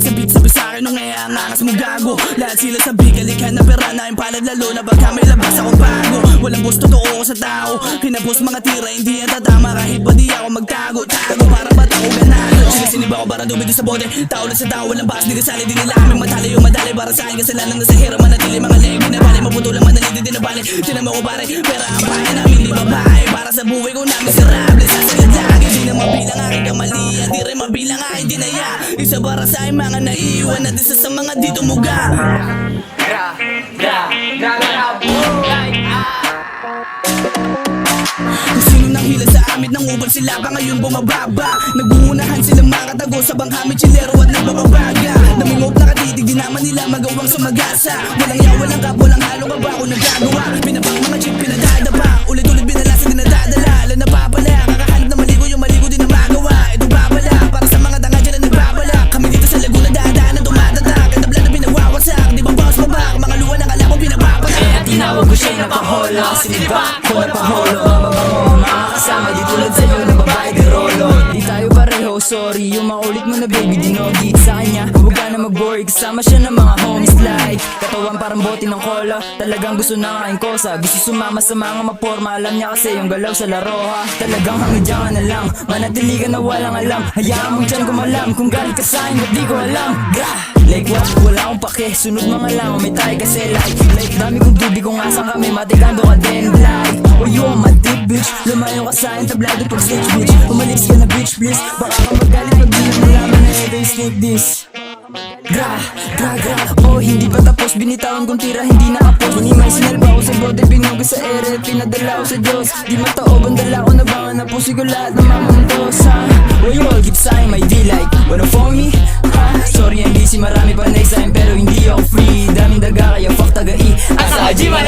sabit sabi sa'kin nung angas mo gago. Lahat sila sabi kalikan na pera na yung palad, lalo na baka may labas akong bago. Walang boss, totoo ko sa tao. Kinapos mga tira, hindi yan tatama kahit pa di ako magtago. Tago para ba't ako ganado? Sinisinib ako para dumito sa bote. Tao lang sa tao, walang bakas, di kasali. Di nila aming matali yung madali para sa akin. Kasalanan na sa hira, manatili mga lego na bali. Maputulang manali, di nabali. Tinan mo ko pare, pera ang bahay namin di babae. Para sa buhay ko na miserable, sasagad lagi. Di na mabilang aking kamalian, di rin mabilang aking dinaya. Isa para sa aking mga naiiwan at isa sa mga di tumuga. Kung sino nang hila sa amin ng ubal, sila pa ngayon bumababa. Naguunahan silang makatago sa bangkami, chilero at nagbababaga. Namingop na katitig, di naman nila magawang sumagasa. Walang yaw, walang kap, walang halong ka ba ako nagagawa. Pinabang mga jeep, pinadadaba. Ulit-ulit binalasin, di nadadala. Alam na papala, kakahanap na maligo, yung maligo din na magawa. Ito babala, para sa mga tanga dyan na nagbabala. Kami dito sa Laguna dadaan na tumatatak. Katabla na pinawawasak, di ba boss babak. Mga luwa ng alakong pinapapatak. Kaya tinawag ko siya'y napaholo. Sinibak ko napaholo. Mga kasama di tulad sa'yo na babae di rolo. Di tayo pareho, sorry. Yung maulit mo na baby dinogi sa kanya. Huwag ka na mag-boy, kasama siya ng mga homies like katawan parang bote ng cola. Talagang gusto na kain kosa. Gusto sumama sa mga maporma. Alam niya kasi yung galaw sa laro ha. Talagang hanggang ka na lang. Manatili ka na walang alam. Hayaan mong dyan gumalam. Kung galit ka sa'kin, ba't di ko alam. Grah! Like what? Wala akong pake. Sunod mga lang, may tayo kasi like dami kong tubig kung asan kami. Matikando ka din like oh you on my dick bitch. Lumayo ka sa'kin, tablado pag stage bitch. Umalis ka na bitch please. Baka ka magalit pag di na malaman na ito yung snake this. Gra, oh hindi pa tapos. Binitawan kong tira, hindi nakapos. Minimay sinalba ko sa bote, pinugas sa ere. Pinadala ko sa Diyos. Di matao, bandala ko na bangan na pusi ko lahat ng mga mundos ha. Oh you all keep saying my D like wanna for me? Ha? Sorry I'm busy, marami pa na exam pero hindi ako free. Daming daga kaya fuck taga-i. Asa Haji man